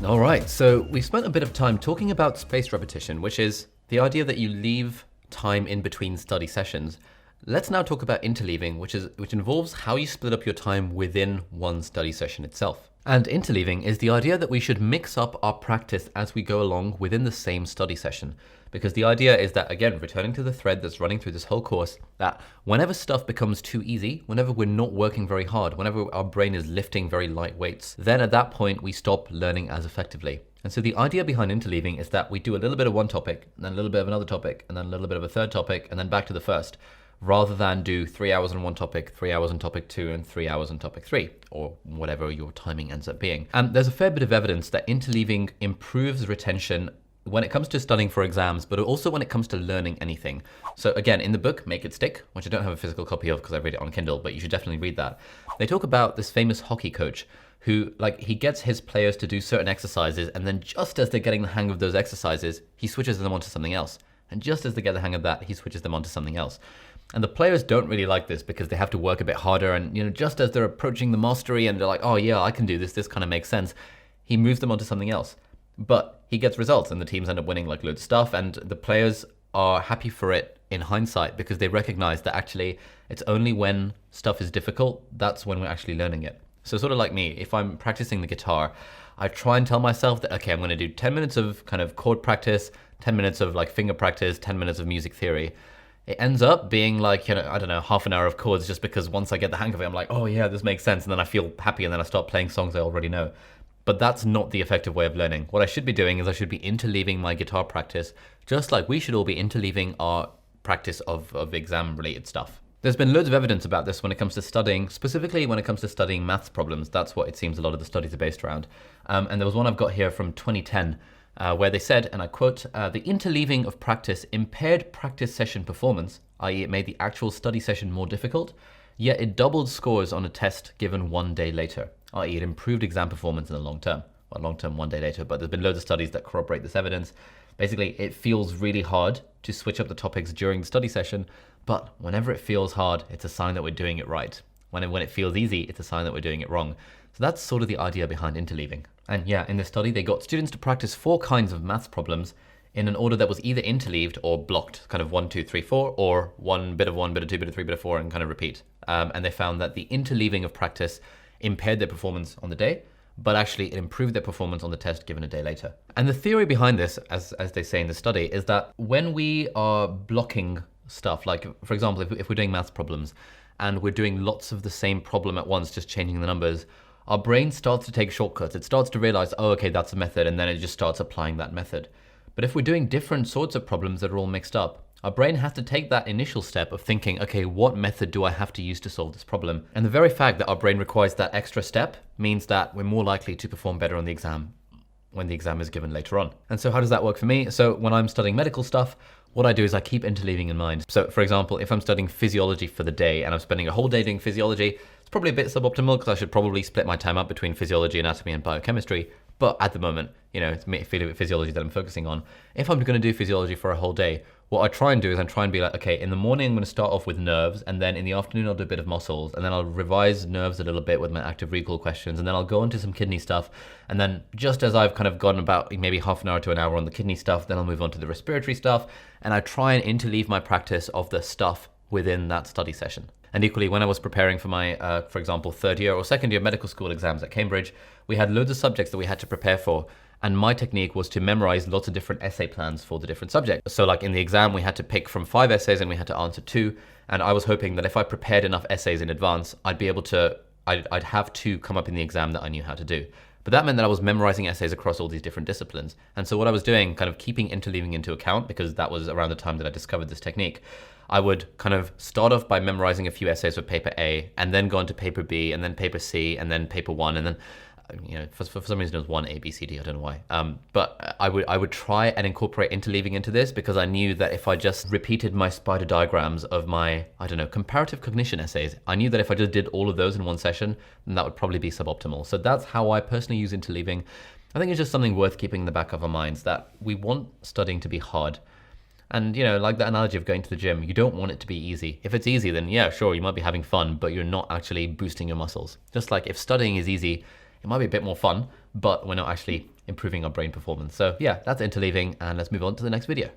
All right, so we spent a bit of time talking about spaced repetition, which is the idea that you leave time in between study sessions. Let's now talk about interleaving, which involves how you split up your time within one study session itself. And interleaving is the idea that we should mix up our practice as we go along within the same study session. Because the idea is that, again, returning to the thread that's running through this whole course, that whenever stuff becomes too easy, whenever we're not working very hard, whenever our brain is lifting very light weights, then at that point we stop learning as effectively. And so the idea behind interleaving is that we do a little bit of one topic, and then a little bit of another topic, and then a little bit of a third topic, and then back to the first, rather than do 3 hours on one topic, 3 hours on topic 2, and 3 hours on topic 3, or whatever your timing ends up being. And there's a fair bit of evidence that interleaving improves retention when it comes to studying for exams, but also when it comes to learning anything. So again, in the book, Make It Stick, which I don't have a physical copy of because I read it on Kindle, but you should definitely read that. They talk about this famous hockey coach who, he gets his players to do certain exercises, and then just as they're getting the hang of those exercises, he switches them onto something else. And just as they get the hang of that, he switches them onto something else. And the players don't really like this because they have to work a bit harder, and just as they're approaching the mastery and they're like, oh yeah, I can do this, this kind of makes sense, he moves them onto something else. But he gets results, and the teams end up winning loads of stuff, and the players are happy for it in hindsight because they recognize that actually it's only when stuff is difficult, that's when we're actually learning it. So sort of like me, if I'm practicing the guitar, I try and tell myself that, okay, I'm going to do 10 minutes of kind of chord practice, 10 minutes of finger practice, 10 minutes of music theory. It ends up being I don't know, half an hour of chords, just because once I get the hang of it, I'm like, oh yeah, this makes sense. And then I feel happy, and then I start playing songs I already know. But that's not the effective way of learning. What I should be doing is I should be interleaving my guitar practice, just like we should all be interleaving our practice of exam-related stuff. There's been loads of evidence about this when it comes to studying, specifically when it comes to studying maths problems. That's what it seems a lot of the studies are based around. And there was one I've got here from 2010, where they said, and I quote, the interleaving of practice impaired practice session performance, i.e. it made the actual study session more difficult, yet it doubled scores on a test given 1 day later, i.e. it improved exam performance in the long term. Well, long term 1 day later, but there's been loads of studies that corroborate this evidence. Basically, it feels really hard to switch up the topics during the study session, but whenever it feels hard, it's a sign that we're doing it right. When it feels easy, it's a sign that we're doing it wrong. So that's sort of the idea behind interleaving. And yeah, in this study, they got students to practice 4 kinds of maths problems in an order that was either interleaved or blocked, kind of 1, 2, 3, 4, or one, bit of 1, bit of 2, bit of 3, bit of 4, and kind of repeat. And they found that the interleaving of practice impaired their performance on the day, but actually it improved their performance on the test given a day later. And the theory behind this, as they say in the study, is that when we are blocking stuff, like for example, if we're doing maths problems and we're doing lots of the same problem at once, just changing the numbers, our brain starts to take shortcuts. It starts to realize, oh, okay, that's a method, and then it just starts applying that method. But if we're doing different sorts of problems that are all mixed up, our brain has to take that initial step of thinking, okay, what method do I have to use to solve this problem? And the very fact that our brain requires that extra step means that we're more likely to perform better on the exam when the exam is given later on. And so how does that work for me? So when I'm studying medical stuff, what I do is I keep interleaving in mind. So for example, if I'm studying physiology for the day and I'm spending a whole day doing physiology, it's probably a bit suboptimal because I should probably split my time up between physiology, anatomy, and biochemistry. But at the moment, it's physiology that I'm focusing on. If I'm going to do physiology for a whole day, what I try and do is I try and be like, okay, in the morning I'm going to start off with nerves, and then in the afternoon I'll do a bit of muscles, and then I'll revise nerves a little bit with my active recall questions, and then I'll go into some kidney stuff, and then just as I've kind of gone about maybe half an hour to an hour on the kidney stuff, then I'll move on to the respiratory stuff, and I try and interleave my practice of the stuff within that study session. And equally, when I was preparing for my, for example, 3rd year or 2nd year medical school exams at Cambridge, we had loads of subjects that we had to prepare for. And my technique was to memorize lots of different essay plans for the different subjects. So like in the exam, we had to pick from 5 essays and we had to answer 2. And I was hoping that if I prepared enough essays in advance, I'd have 2 come up in the exam that I knew how to do. But that meant that I was memorizing essays across all these different disciplines. And so what I was doing, kind of keeping interleaving into account, because that was around the time that I discovered this technique, I would kind of start off by memorizing a few essays for paper A, and then go on to paper B, and then paper C, and then paper 1, and then for some reason it was 1 A, B, C, D, I don't know why. But I would try and incorporate interleaving into this because I knew that if I just repeated my spider diagrams of my, comparative cognition essays, I knew that if I just did all of those in one session, then that would probably be suboptimal. So that's how I personally use interleaving. I think it's just something worth keeping in the back of our minds, that we want studying to be hard. And, like the analogy of going to the gym, you don't want it to be easy. If it's easy, then yeah, sure, you might be having fun, but you're not actually boosting your muscles. Just like if studying is easy, It might be a bit more fun, but we're not actually improving our brain performance. So yeah, that's interleaving, and let's move on to the next video.